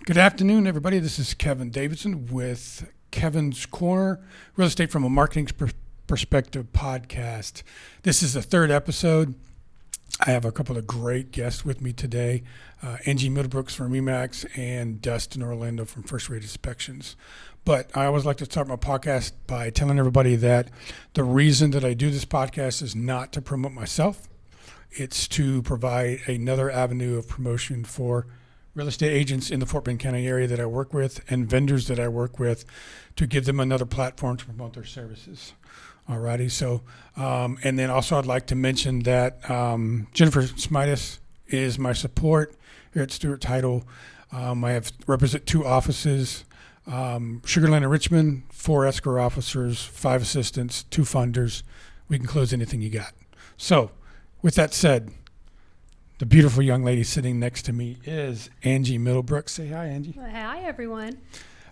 Good afternoon, everybody. This is Kevin Davidson with Kevin's Korner, Real Estate from a Marketing Perspective podcast. This is the third episode. I have a couple of great guests with me today, Angie Middlebrooks from Remax and Dustin Orlando from First Rate Inspections. But I always like to start my podcast by telling everybody that the reason that I do this podcast is not to promote myself. It's to provide another avenue of promotion for real estate agents in the Fort Bend County area that I work with and vendors that I work with to give them another platform to promote their services. Alrighty, so, and then also I'd like to mention that Jennifer Smitis is my support here at Stewart Title. I represent 2 offices, Sugar Land and Richmond, 4 escrow officers, 5 assistants, 2 funders. We can close anything you got. So, with that said, the beautiful young lady sitting next to me is Angie Middlebrooks. Say hi, Angie. Well, hi, everyone.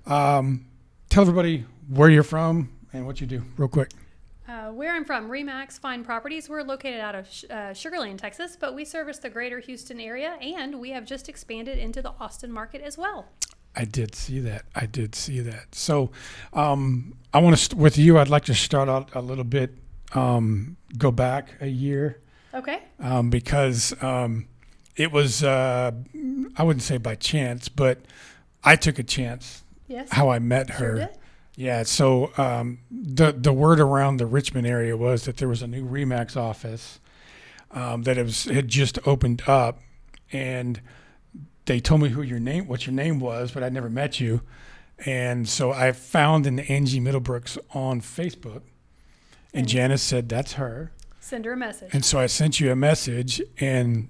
Tell everybody where you're from and what you do, real quick. Where I'm from, Remax Fine Properties. We're located out of Sugar Land, Texas, but we service the greater Houston area, and we have just expanded into the Austin market as well. I did see that. So I want to, with you, I'd like to start out a little bit, go back a year. Okay. Because it was, I wouldn't say by chance, but I took a chance. Yes. How I met her. Sure did. Yeah. So the word around the Richmond area was that there was a new Remax office that had just opened up, and they told me what your name was, but I'd never met you, and so I found an Angie Middlebrooks on Facebook, and Janice said that's her. Send her a message. And so I sent you a message, and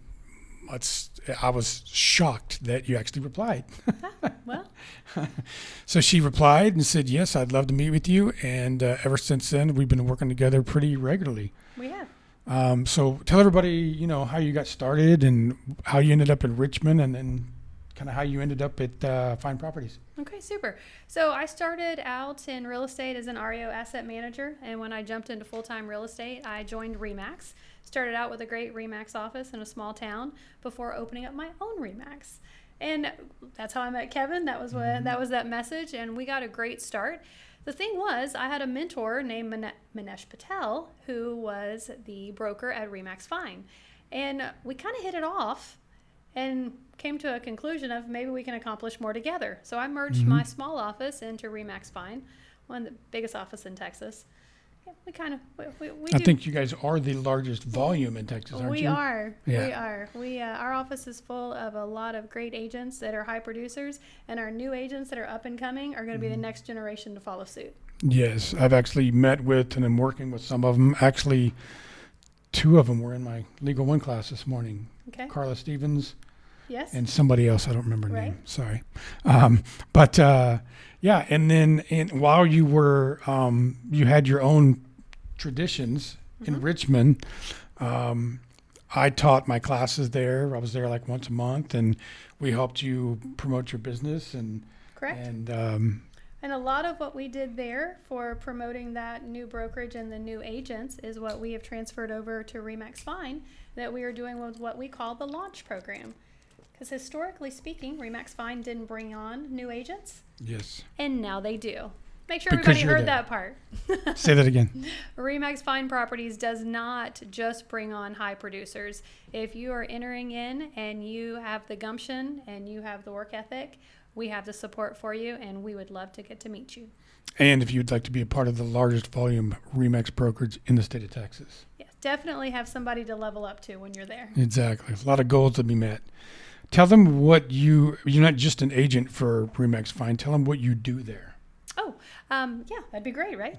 I was shocked that you actually replied. Well. So she replied and said, yes, I'd love to meet with you. And ever since then, we've been working together pretty regularly. We have. So tell everybody, how you got started and how you ended up in Richmond, and then kind of how you ended up at Fine Properties. Okay, super. So I started out in real estate as an REO asset manager, and when I jumped into full-time real estate, I joined Remax. Started out with a great Remax office in a small town before opening up my own Remax. And that's how I met Kevin. That was that message, and we got a great start. The thing was, I had a mentor named Manesh Patel, who was the broker at Remax Fine. And we kind of hit it off and came to a conclusion of maybe we can accomplish more together. So I merged my small office into Remax Fine, one of the biggest office in Texas. Yeah, I think you guys are the largest volume in Texas, aren't you? We are. Yeah. We are. Our office is full of a lot of great agents that are high producers, and our new agents that are up and coming are going to be the next generation to follow suit. Yes, I've actually met with and I'm working with some of them. Actually, 2 of them were in my Legal 1 class this morning. Okay. Carla Stevens. Yes. And somebody else, I don't remember her Right. name. Sorry. Yeah, and then while you were, you had your own traditions in Richmond. I taught my classes there. I was there like once a month, and we helped you promote your business. And Correct. And a lot of what we did there for promoting that new brokerage and the new agents is what we have transferred over to Remax Fine, that we are doing with what we call the launch program. Because historically speaking, Remax Fine didn't bring on new agents. yes. And now they do. Make sure Because everybody you're heard there. that part. Say that again. Remax Fine Properties does not just bring on high producers. If you are entering in and you have the gumption and you have the work ethic, we have the support for you, and we would love to get to meet you. And if you'd like to be a part of the largest volume Remax brokerage in the state of Texas. Yes, definitely have somebody to level up to when you're there. Exactly. A lot of goals to be met. Tell them what you're not just an agent for Remax Fine. Tell them what you do there. Oh, yeah, that'd be great, right?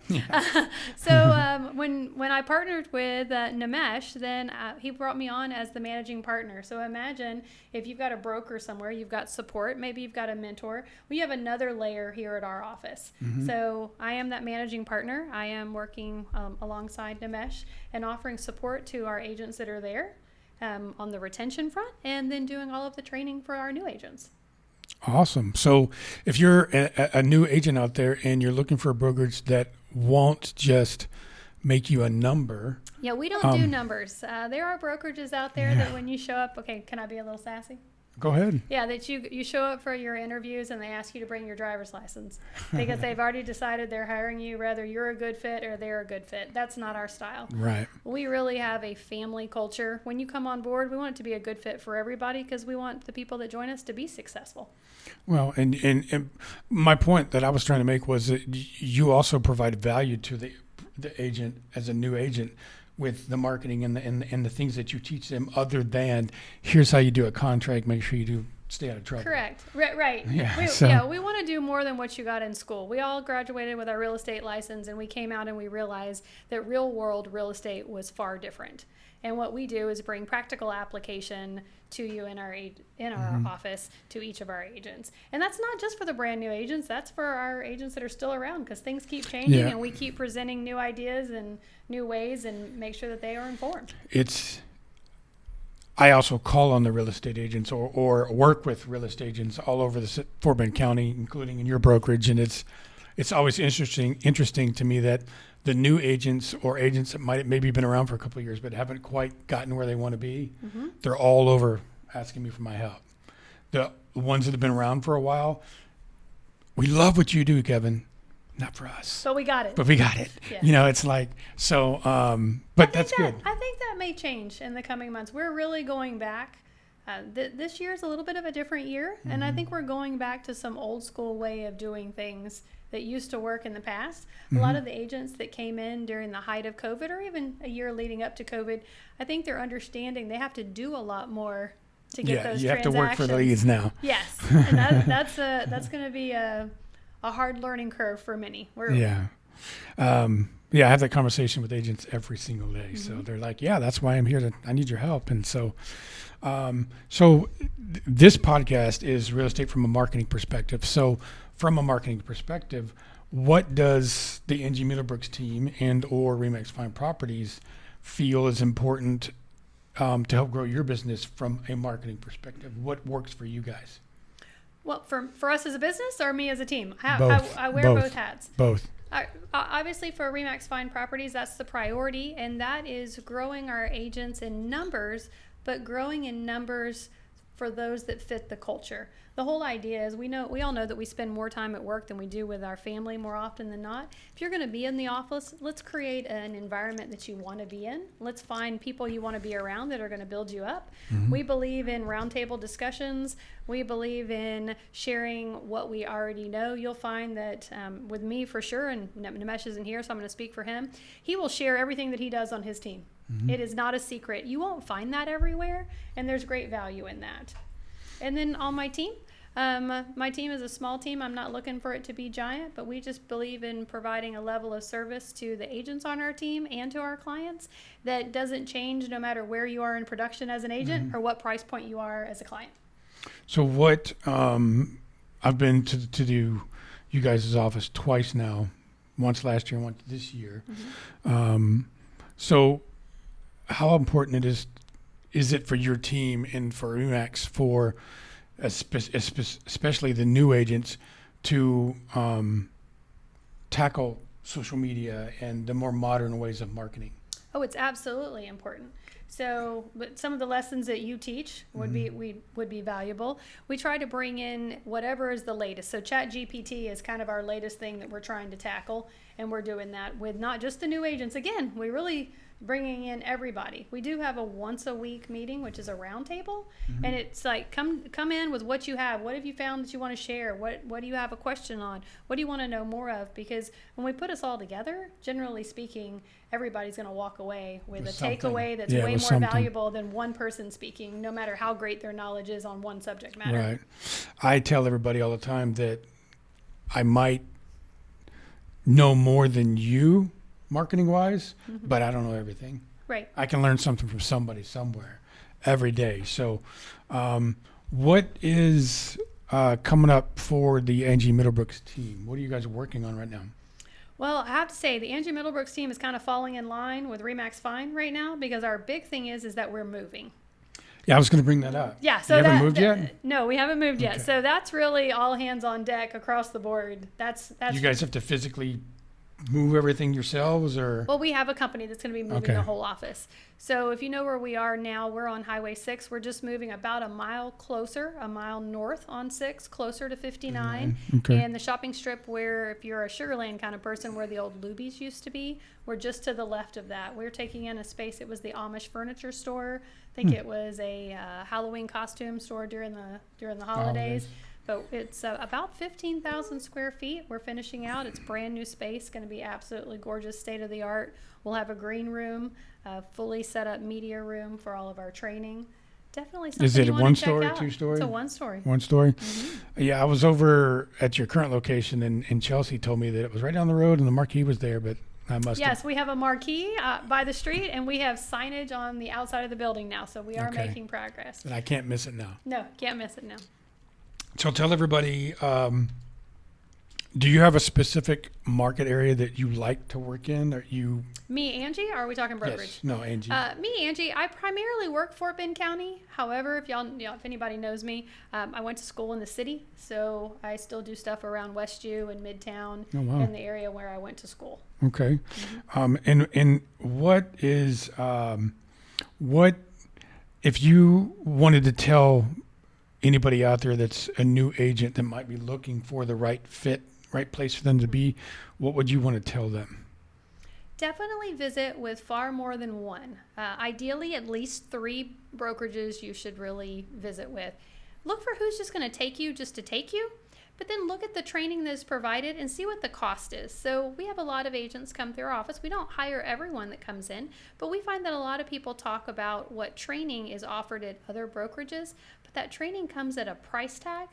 So when I partnered with Nimesh, then he brought me on as the managing partner. So imagine if you've got a broker somewhere, you've got support, maybe you've got a mentor. We have another layer here at our office. So I am that managing partner. I am working alongside Nimesh and offering support to our agents that are there on the retention front, and then doing all of the training for our new agents. Awesome. So if you're a new agent out there and you're looking for a brokerage that won't just make you a number. Yeah, we don't do numbers. There are brokerages out there that when you show up, okay, can I be a little sassy? Go ahead. Yeah, that you show up for your interviews and they ask you to bring your driver's license because they've already decided they're hiring you, whether you're a good fit or they're a good fit. That's not our style. Right. We really have a family culture. When you come on board, we want it to be a good fit for everybody because we want the people that join us to be successful. Well, and my point that I was trying to make was that you also provide value to the agent as a new agent with the marketing and the things that you teach them, other than here's how you do a contract, make sure you do stay out of trouble. Correct. Right. Yeah. We want to do more than what you got in school. We all graduated with our real estate license, and we came out and we realized that real world real estate was far different. And what we do is bring practical application to you in our office to each of our agents. And that's not just for the brand new agents. That's for our agents that are still around, because things keep changing and we keep presenting new ideas and new ways and make sure that they are informed. I also call on the real estate agents or work with real estate agents all over the Fort Bend County, including in your brokerage. And it's always interesting to me that the new agents or agents that might maybe been around for a couple of years but haven't quite gotten where they want to be, they're all over asking me for my help. The ones that have been around for a while, we love what you do, Kevin. Not for us. But we got it. Yeah. It's like, so, but that's good. I think that may change in the coming months. We're really going back. This year is a little bit of a different year, and I think we're going back to some old school way of doing things that used to work in the past. A lot of the agents that came in during the height of COVID, or even a year leading up to COVID, I think they're understanding they have to do a lot more to get those transactions. Yeah, you have to work for the leads now. Yes, and that's going to be a hard learning curve for many. I have that conversation with agents every single day. So they're like, yeah, that's why I'm here. I need your help. And so, this podcast is real estate from a marketing perspective. So from a marketing perspective, what does the Angie Middlebrooks team and or Remax Fine Properties feel is important to help grow your business from a marketing perspective? What works for you guys? Well, for us as a business or me as a team? I wear both hats. Both. Obviously, for Remax Fine Properties, that's the priority, and that is growing our agents in numbers, but growing in numbers for those that fit the culture. The whole idea is we all know that we spend more time at work than we do with our family more often than not. If you're going to be in the office, let's create an environment that you want to be in. Let's find people you want to be around that are going to build you up. We believe in roundtable discussions. We believe in sharing what we already know. You'll find that with me for sure, and Nimesh isn't here, so I'm going to speak for him. He will share everything that he does on his team. It is not a secret. You won't find that everywhere, and there's great value in that. And then on my team is a small team. I'm not looking for it to be giant, but we just believe in providing a level of service to the agents on our team and to our clients that doesn't change no matter where you are in production as an agent or what price point you are as a client. So what I've been to you guys' office twice now, once last year, once this year. So how important is it for your team and for Remax for especially the new agents to tackle social media and the more modern ways of marketing? Oh, it's absolutely important. So, but some of the lessons that you teach would be valuable. We try to bring in whatever is the latest. So ChatGPT is kind of our latest thing that we're trying to tackle, and we're doing that with not just the new agents. Again, we really bringing in everybody. We do have a once a week meeting, which is a roundtable, and it's like come in with what you have. What have you found that you want to share? What do you have a question on? What do you want to know more of? Because when we put us all together, generally speaking, everybody's going to walk away with a takeaway that's way more valuable than one person speaking, no matter how great their knowledge is on one subject matter. Right. I tell everybody all the time that I might know more than you marketing wise, but I don't know everything. Right. I can learn something from somebody somewhere every day. So what is coming up for the Angie Middlebrooks team? What are you guys working on right now? Well, I have to say the Angie Middlebrooks team is kind of falling in line with Remax Fine right now, because our big thing is that we're moving. Yeah, I was going to bring that up. Yeah, so you haven't moved yet? No, we haven't moved yet. So that's really all hands on deck across the board. That's you guys have to physically move everything yourselves, or? Well, we have a company that's going to be moving Okay. the whole office. So if you know where we are now, we're on Highway 6. We're just moving about a mile north on 6, closer to 59. Okay. And the shopping strip where, if you're a Sugarland kind of person, where the old Luby's used to be, we're just to the left of that. We're taking in a space. It was the Amish furniture store. I think it was a Halloween costume store during the holidays. But it's about 15,000 square feet. We're finishing out. It's brand new space, going to be absolutely gorgeous, state of the art. We'll have a green room, a fully set up media room for all of our training. Definitely something Is it you a want one to check story, out. 2 story? It's a one story. One story? Mm-hmm. Yeah, I was over at your current location, and Chelsea told me that it was right down the road and the marquee was there, but I must have. Yes, we have a marquee by the street, and we have signage on the outside of the building now. So we are Okay. making progress. And I can't miss it now. No, can't miss it now. So tell everybody, do you have a specific market area that you like to work in? Or you? Me, Angie, or are we talking brokerage? Yes. No, Angie. Me, Angie, I primarily work for Benton County. However, if anybody knows me, I went to school in the city, so I still do stuff around Westview and Midtown, Oh, wow. in the area where I went to school. Okay. And what is what if you wanted to tell anybody out there that's a new agent that might be looking for the right fit, right place for them to be, what would you want to tell them? Definitely visit with far more than one. Ideally, at least 3 brokerages you should really visit with. Look for who's just going to take you just to take you, but then look at the training that is provided and see what the cost is. So we have a lot of agents come through our office. We don't hire everyone that comes in, but we find that a lot of people talk about what training is offered at other brokerages, but that training comes at a price tag,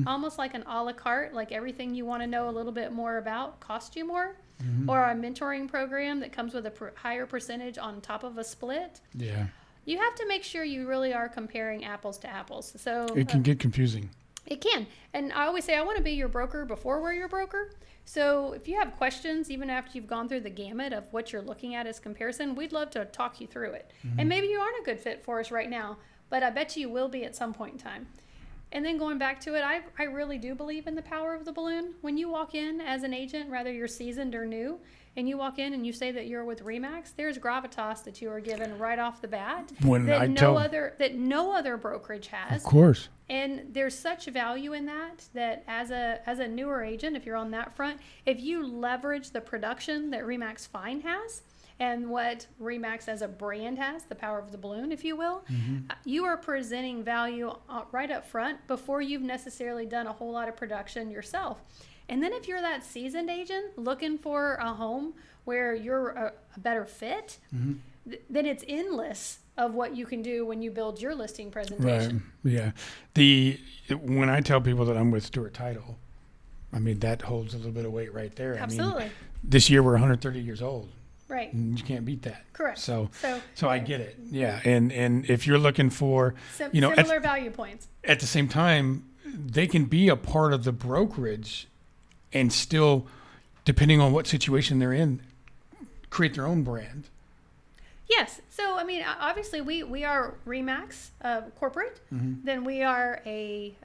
almost like an a la carte, like everything you want to know a little bit more about costs you more. Or a mentoring program that comes with a higher percentage on top of a split. Yeah. You have to make sure you really are comparing apples to apples. So It can get confusing. it can. And I always say, I want to be your broker before we're your broker. So if you have questions, even after you've gone through the gamut of what you're looking at as comparison, we'd love to talk you through it. And maybe you aren't a good fit for us right now, but I bet you will be at some point in time. And then going back to it, I really do believe in the power of the balloon. When you walk in as an agent, whether you're seasoned or new, and you walk in and you say that you're with Remax, there's gravitas that you are given right off the bat When that I no tell, other brokerage has. of course. And there's such value in that as a newer agent, if you're on that front, if you leverage the production that Remax Fine has and what Remax as a brand has, the power of the balloon, if you will, you are presenting value right up front before you've necessarily done a whole lot of production yourself. And then if you're that seasoned agent looking for a home where you're a better fit, then it's endless of what you can do when you build your listing presentation. Right. Yeah. When I tell people that I'm with Stewart Title, I mean, that holds a little bit of weight right there. Absolutely. I mean, this year we're 130 years old. Right. And you can't beat that. Correct. So I get it. Yeah. And if you're looking for, similar value points. At the same time, they can be a part of the brokerage and still, depending on what situation they're in, create their own brand. Yes. So, I mean, obviously we are Remax corporate. Then we are a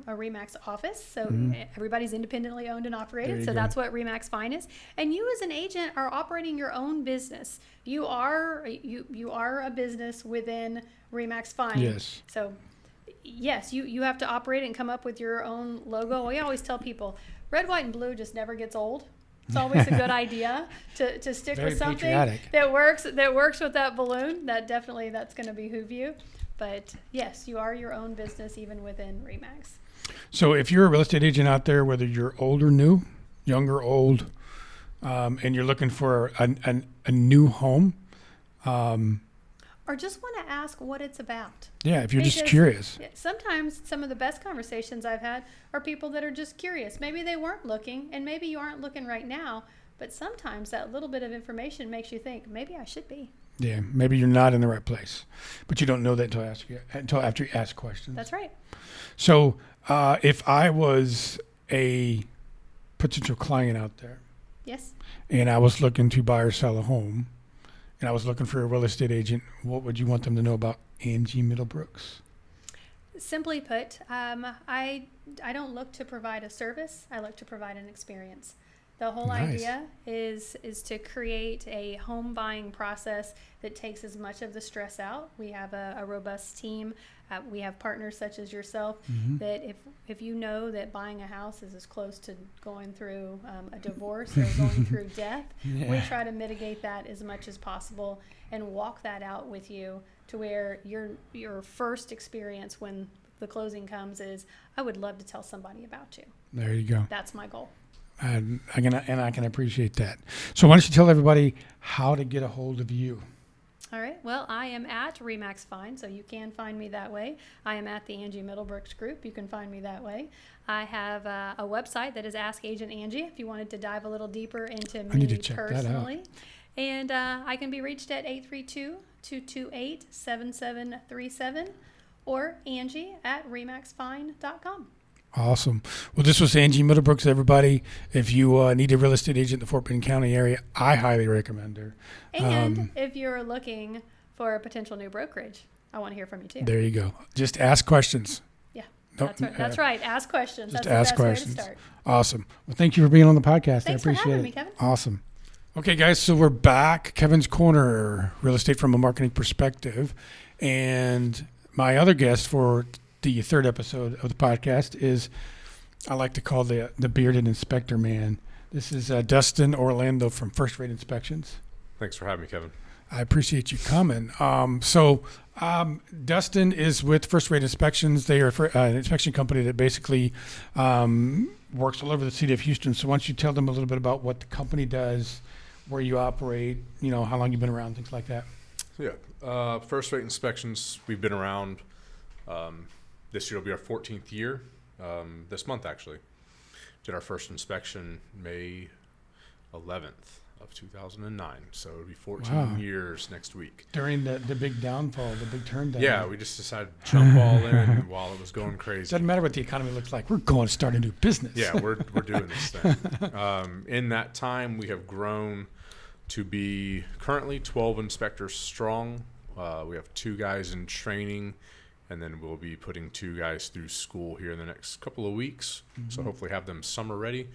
Remax office. So everybody's independently owned and operated. So that's what Remax Fine is. And you as an agent are operating your own business. You are a business within Remax Fine. Yes. So, yes, you have to operate and come up with your own logo. We always tell people, red, white, and blue just never gets old. It's always a good idea to stick Very with something patriotic. that works with that balloon. That's going to behoove you. But yes, you are your own business even within Remax. So if you're a real estate agent out there, whether you're old or new, young or old, and you're looking for a new home, or just want to ask what it's about. Yeah, if you're just Because curious. Sometimes some of the best conversations I've had are people that are just curious. Maybe they weren't looking, and maybe you aren't looking right now, but sometimes that little bit of information makes you think, maybe I should be. Yeah, maybe you're not in the right place, but you don't know that until after you ask questions. That's right. So if I was a potential client out there, Yes. and I was looking to buy or sell a home, and I was looking for a real estate agent, what would you want them to know about Angie Middlebrooks? Simply put, I don't look to provide a service. I look to provide an experience. The whole Nice. idea is to create a home buying process that takes as much of the stress out. We have a robust team. We have partners such as yourself that if you know that buying a house is as close to going through a divorce or going through death, we try to mitigate that as much as possible and walk that out with you to where your first experience when the closing comes is, I would love to tell somebody about you. There you go. That's my goal. And I can appreciate that. So why don't you tell everybody how to get a hold of you? All right. Well, I am at Remax Fine, so you can find me that way. I am at the Angie Middlebrooks group. You can find me that way. I have a website that is Ask Agent Angie if you wanted to dive a little deeper into me I need to check personally. that out. And I can be reached at 832-228-7737 or Angie at remaxfine.com. Awesome. Well, this was Angie Middlebrooks, everybody. If you need a real estate agent in the Fort Bend County area, I highly recommend her. And if you're looking for a potential new brokerage, I want to hear from you too. There you go. Just ask questions. Yeah, Don't- that's right. Ask questions. Just That's ask the best questions. way to start. Awesome. Well, thank you for being on the podcast. Thanks I appreciate for having it. me, Kevin. Awesome. Okay, guys, so we're back. Kevin's Korner, real estate from a marketing perspective. And my other guest for the third episode of the podcast is, I like to call the bearded inspector man. This is Dustin Orlando from First Rate Inspections. Thanks for having me, Kevin. I appreciate you coming. Dustin is with First Rate Inspections. They are an inspection company that basically works all over the city of Houston. So why don't you tell them a little bit about what the company does, where you operate, how long you've been around, things like that. Yeah, First Rate Inspections, we've been around. This year will be our 14th year, this month actually. Did our first inspection May 11th of 2009, so it'll be 14 years next week. During the big downfall, the big turn down. Yeah, we just decided to jump all in while it was going crazy. Doesn't matter what the economy looks like. We're going to start a new business. Yeah, we're doing this thing. In that time, we have grown to be currently 12 inspectors strong. We have 2 guys in training, and then we'll be putting 2 guys through school here in the next couple of weeks. So hopefully have them summer ready.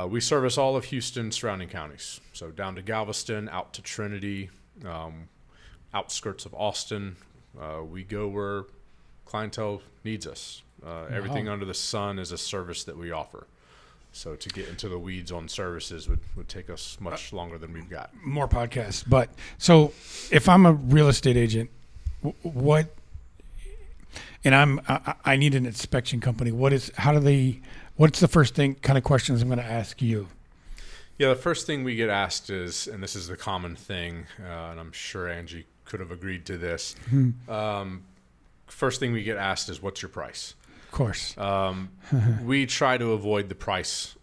We service all of Houston surrounding counties. So down to Galveston, out to Trinity, outskirts of Austin. We go where clientele needs us. Everything under the sun is a service that we offer. So to get into the weeds on services would take us much longer than we've got. More podcasts. But so if I'm a real estate agent, I need an inspection company. What's the first kind of questions I'm going to ask you? Yeah, the first thing we get asked is, and this is the common thing, and I'm sure Angie could have agreed to this. First thing we get asked is, what's your price? Of course. We try to avoid the price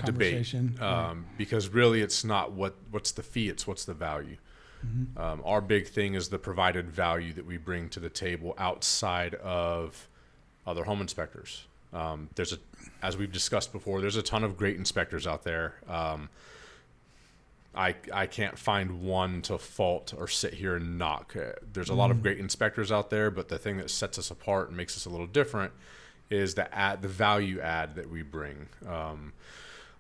debate Conversation. because really it's not what's the fee, it's what's the value. Our big thing is the provided value that we bring to the table outside of other home inspectors. As we've discussed before, there's a ton of great inspectors out there. I can't find one to fault or sit here and knock. There's a lot of great inspectors out there, but the thing that sets us apart and makes us a little different is the value add that we bring.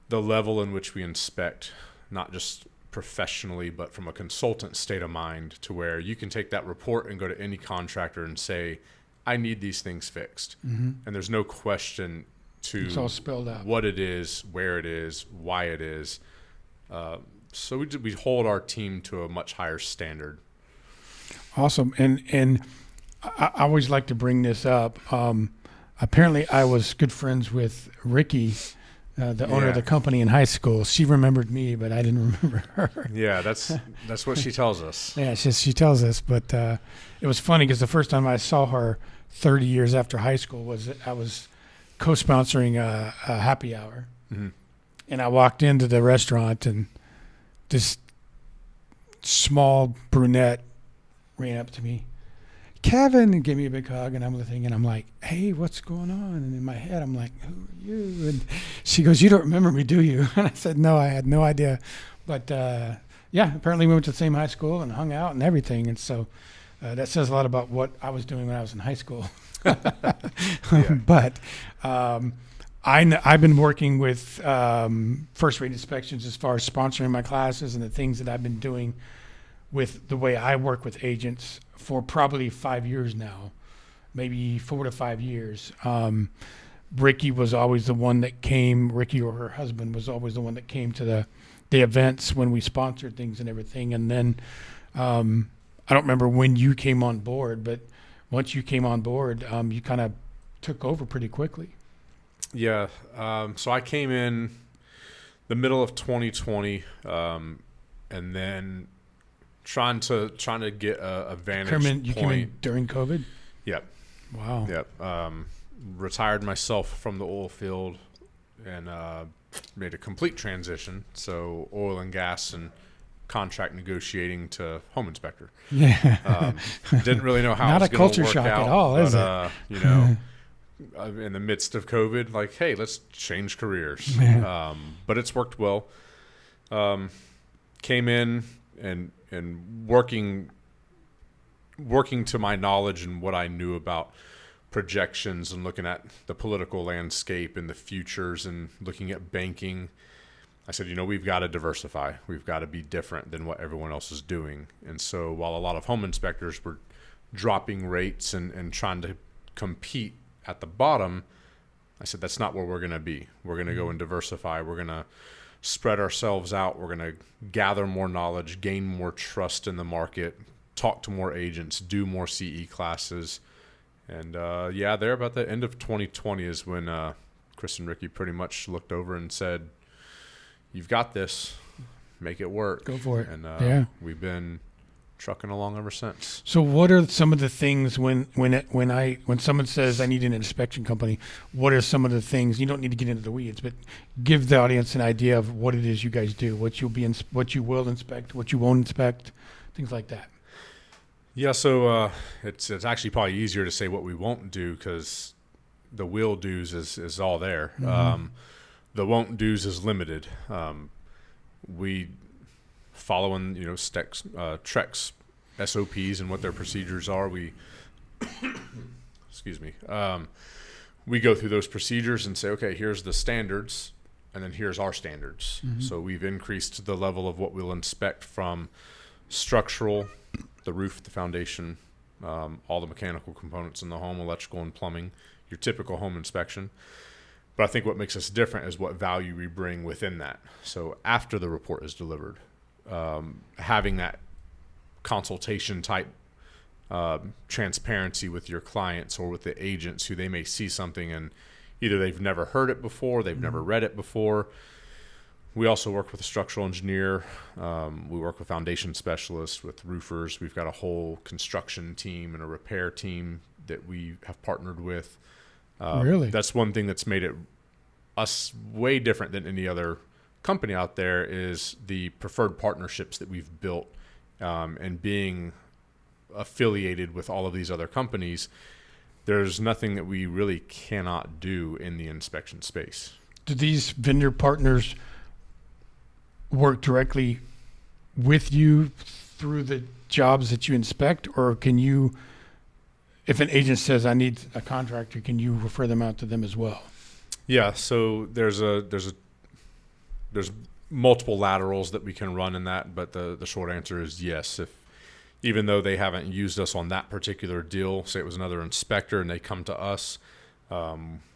The level in which we inspect, not just professionally, but from a consultant state of mind, to where you can take that report and go to any contractor and say, I need these things fixed. And there's no question to It's all spelled out. what it is, where it is, why it is. So we hold our team to a much higher standard. Awesome. And I always like to bring this up. Apparently I was good friends with Ricky, the owner of the company, in high school. She remembered me, but I didn't remember her. Yeah, that's what she tells us. Yeah, she tells us. But it was funny because the first time I saw her 30 years after high school I was co-sponsoring a happy hour. And I walked into the restaurant, and this small brunette ran up to me, Kevin, and gave me a big hug, and I'm thinking, and I'm like, hey, what's going on? And in my head, I'm like, who are you? And she goes, you don't remember me, do you? And I said, no, I had no idea. But yeah, apparently we went to the same high school and hung out and everything. And so that says a lot about what I was doing when I was in high school. But I've been working with first rate inspections as far as sponsoring my classes and the things that I've been doing with the way I work with agents for probably 5 years now, maybe 4 to 5 years. Ricky was always the one that came, Ricky or her husband was always the one that came to the events when we sponsored things and everything. And then I don't remember when you came on board, but once you came on board, you kind of took over pretty quickly. Yeah. So I came in the middle of 2020, and then trying to get a vantage You point. came in during COVID? Yep. Wow. Yep. Retired myself from the oil field and made a complete transition. So oil and gas and contract negotiating to home inspector. Yeah. Didn't really know how Not it was a going culture to work shock out, at all, is but, it? You know, in the midst of COVID, like, hey, let's change careers. Yeah. But it's worked well. Came in and working to my knowledge and what I knew about projections and looking at the political landscape and the futures and looking at banking. I said, we've got to diversify. We've got to be different than what everyone else is doing. And so while a lot of home inspectors were dropping rates and trying to compete at the bottom, I said, that's not where we're going to be. We're going to go and diversify. We're going to spread ourselves out. We're going to gather more knowledge, gain more trust in the market, talk to more agents, do more CE classes. And there about the end of 2020 is when Chris and Ricky pretty much looked over and said, you've got this, make it work. Go for it. And we've been trucking along ever since. So what are some of the things when someone says I need an inspection company, what are some of the things, you don't need to get into the weeds, but give the audience an idea of what it is you guys do, what you will inspect, what you won't inspect, things like that. Yeah, so it's actually probably easier to say what we won't do because the will do's is all there. Mm-hmm. The won't do's is limited. We following Trek's SOPs and what their procedures are. We excuse me. We go through those procedures and say, okay, here's the standards, and then here's our standards. Mm-hmm. So we've increased the level of what we'll inspect from structural, the roof, the foundation, all the mechanical components in the home, electrical and plumbing, your typical home inspection. But I think what makes us different is what value we bring within that. So after the report is delivered, having that consultation type transparency with your clients or with the agents who they may see something and either they've never heard it before, they've never read it before. We also work with a structural engineer. We work with foundation specialists, with roofers. We've got a whole construction team and a repair team that we have partnered with. Really? That's one thing that's made it us way different than any other company out there is the preferred partnerships that we've built, and being affiliated with all of these other companies. There's nothing that we really cannot do in the inspection space. Do these vendor partners work directly with you through the jobs that you inspect, or can you, if an agent says I need a contractor, can you refer them out to them as well? Yeah, so there's multiple laterals that we can run in that, but the short answer is yes. If even though they haven't used us on that particular deal, say it was another inspector and they come to us,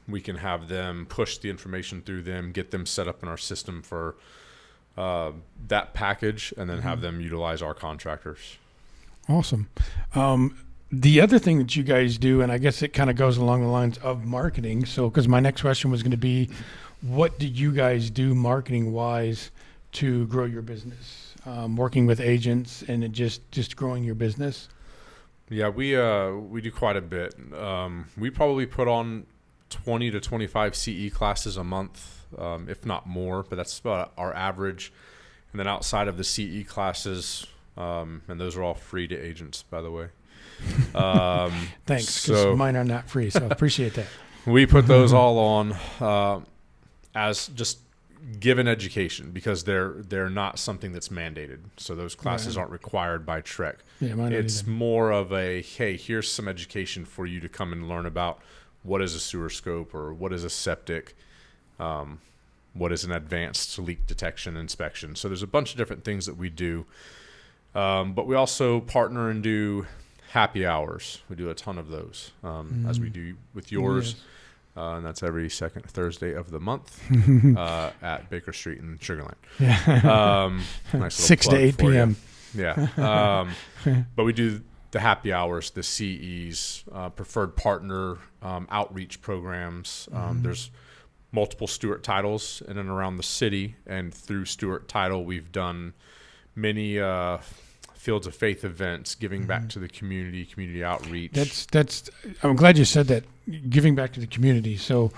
we can have them push the information through them, get them set up in our system for that package, and then have them utilize our contractors. Awesome. The other thing that you guys do, and I guess it kind of goes along the lines of marketing. So, because my next question was going to be, what do you guys do marketing wise to grow your business? Working with agents and just growing your business? Yeah, we do quite a bit. We probably put on 20 to 25 CE classes a month, if not more, but that's about our average. And then outside of the CE classes, and those are all free to agents, by the way. Thanks, because mine are not free, so I appreciate that. We put those all on as just given education because they're not something that's mandated. So those classes aren't required by Trek. Yeah, mine it's more of a, hey, here's some education for you to come and learn about what is a sewer scope or what is a septic. what is an advanced leak detection inspection. So there's a bunch of different things that we do. But we also partner and do happy hours. We do a ton of those, as we do with yours. Yes. And that's every second Thursday of the month at Baker Street in Sugar Land. Yeah. Nice 6 to 8 p.m. Yeah. But we do the happy hours, the CEs, preferred partner outreach programs. There's multiple Stewart titles in and around the city. And through Stewart title, we've done many Fields of Faith events, giving back to the community outreach. I'm glad you said that, giving back to the community. So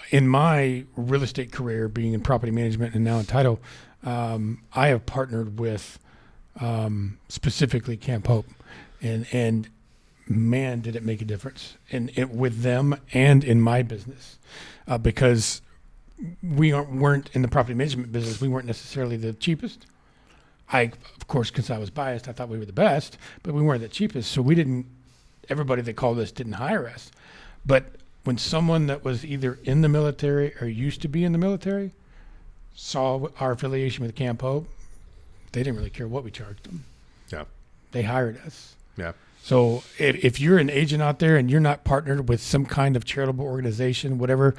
in my real estate career, being in property management and now in title, I have partnered with specifically Camp Hope, and man, did it make a difference with them and in my business, because we weren't in the property management business. We weren't necessarily the cheapest. Of course, because I was biased, I thought we were the best, but we weren't the cheapest. So everybody that called us didn't hire us. But when someone that was either in the military or used to be in the military saw our affiliation with Camp Hope, they didn't really care what we charged them. Yeah. They hired us. Yeah. So if you're an agent out there and you're not partnered with some kind of charitable organization, whatever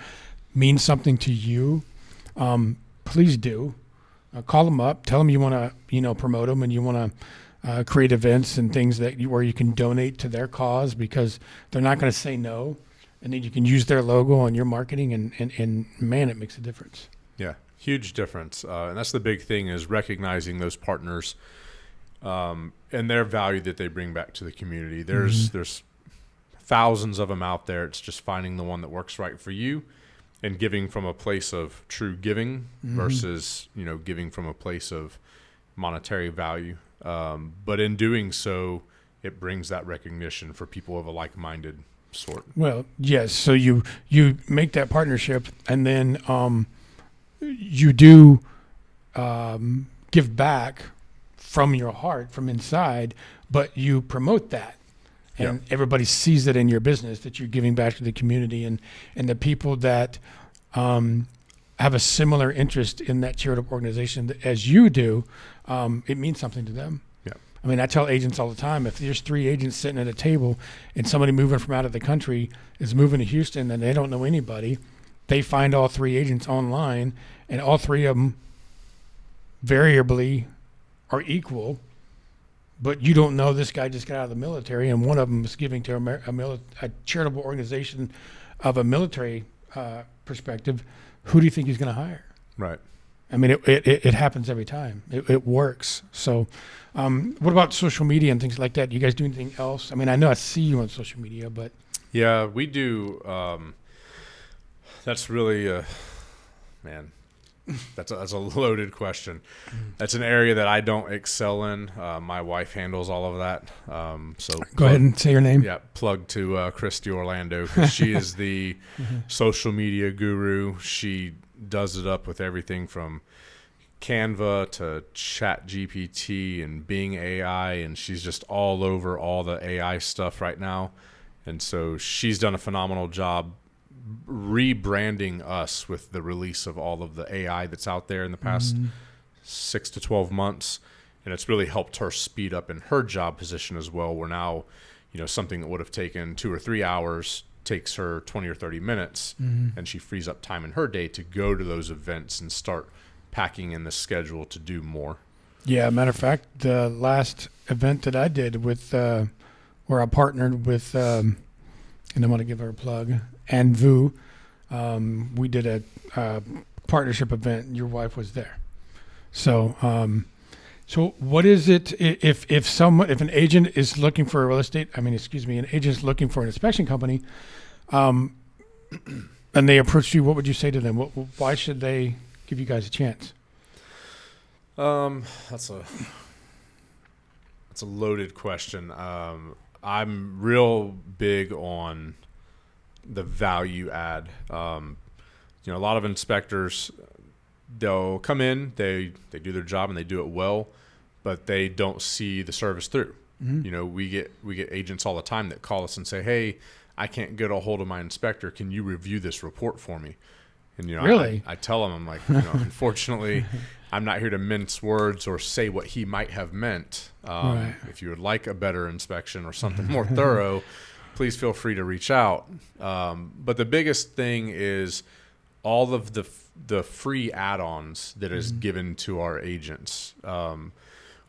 means something to you, please do. Call them up. Tell them you want to, promote them, and you want to create events and things where you can donate to their cause, because they're not going to say no, and then you can use their logo on your marketing, and man, it makes a difference. Yeah, huge difference. And that's the big thing, is recognizing those partners and their value that they bring back to the community. There's thousands of them out there. It's just finding the one that works right for you, and giving from a place of true giving versus, giving from a place of monetary value. But in doing so, it brings that recognition for people of a like-minded sort. Well, yes. So you make that partnership, and then you do give back from your heart, from inside, but you promote that. And everybody sees it in your business that you're giving back to the community, and the people that have a similar interest in that charitable organization as you do, it means something to them. Yeah. I mean, I tell agents all the time, if there's 3 agents sitting at a table and somebody moving from out of the country is moving to Houston and they don't know anybody, they find all 3 agents online, and all 3 of them variably are equal. But you don't know this guy just got out of the military, and one of them is giving to a charitable organization of a military perspective. Who do you think he's going to hire? Right. I mean, it happens every time. It works. So what about social media and things like that? Do you guys do anything else? I mean, I know I see you on social media, but. Yeah, we do. That's really, man. That's a loaded question. That's an area that I don't excel in. My wife handles all of that. So go ahead and say your name. Yeah, plug to Christy Orlando, because she is the social media guru. She does it up with everything from Canva to Chat GPT and Bing AI, and she's just all over all the AI stuff right now. And so she's done a phenomenal job rebranding us with the release of all of the AI that's out there in the past 6 to 12 months. And it's really helped her speed up in her job position as well. We're now, something that would have taken 2 or 3 hours takes her 20 or 30 minutes, and she frees up time in her day to go to those events and start packing in the schedule to do more. Yeah, matter of fact, the last event that I did with, where I partnered with, and I want to give her a plug, and Vu, we did a partnership event. Your wife was there. So, so what is it if an agent is looking for an agent is looking for an inspection company, and they approach you, what would you say to them? Why should they give you guys a chance? That's a loaded question. I'm real big on the value add. A lot of inspectors, they'll come in, they do their job and they do it well, but they don't see the service through. We get agents all the time that call us and say, "Hey, I can't get a hold of my inspector. Can you review this report for me?" And, Really? I tell him, I'm like, unfortunately, I'm not here to mince words or say what he might have meant. Right. If you would like a better inspection or something more thorough, please feel free to reach out. But the biggest thing is all of the free add-ons that is given to our agents.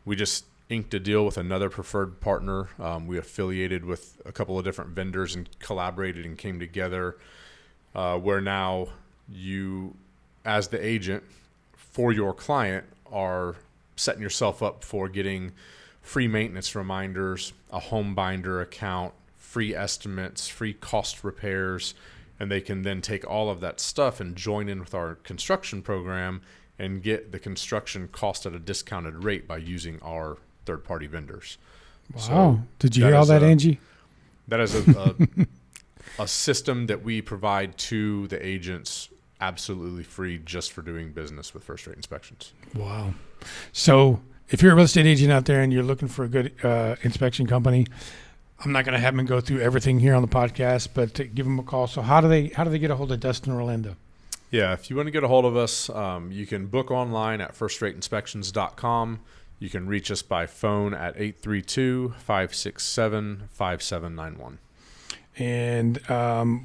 We just inked a deal with another preferred partner. We affiliated with a couple of different vendors and collaborated and came together where now you, as the agent for your client, are setting yourself up for getting free maintenance reminders, a home binder account, free estimates, free cost repairs, and they can then take all of that stuff and join in with our construction program and get the construction cost at a discounted rate by using our third-party vendors. Wow. So did you hear all that, Angie? That is a system that we provide to the agents absolutely free just for doing business with first rate inspections. Wow. So if you're a real estate agent out there and you're looking for a good inspection company, I'm not going to have them go through everything here on the podcast, but to give them a call. So how do they get a hold of Dustin Orlando? Yeah, if you want to get a hold of us, you can book online at firstrateinspections.com. You can reach us by phone at 832-567-5791. And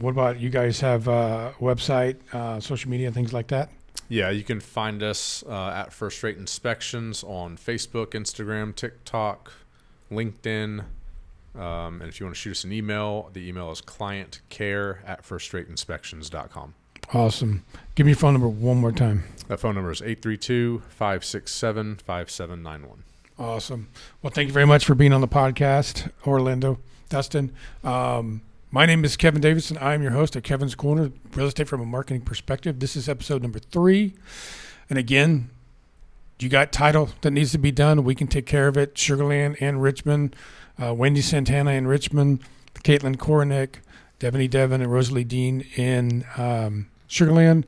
what about you guys have a website, social media, things like that? Yeah, you can find us at First Rate Inspections on Facebook, Instagram, TikTok, LinkedIn. And if you want to shoot us an email, the email is clientcare@firstrateinspections.com. Awesome. Give me your phone number one more time. That phone number is 832-567-5791. Awesome. Well, thank you very much for being on the podcast, Orlando. Dustin. My name is Kevin Davidson. I am your host at Kevin's Corner, Real Estate from a Marketing Perspective. This is episode number 3. And again, you got title that needs to be done. We can take care of it. Sugarland and Richmond, Wendy Santana in Richmond, Caitlin Kornick, Devin, and Rosalie Dean in Sugarland.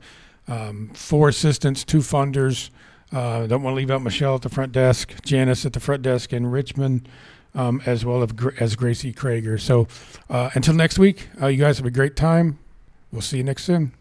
4 assistants, 2 funders. Don't want to leave out Michelle at the front desk, Janice at the front desk in Richmond, as well as Gracie Krager. So until next week, you guys have a great time. We'll see you next soon.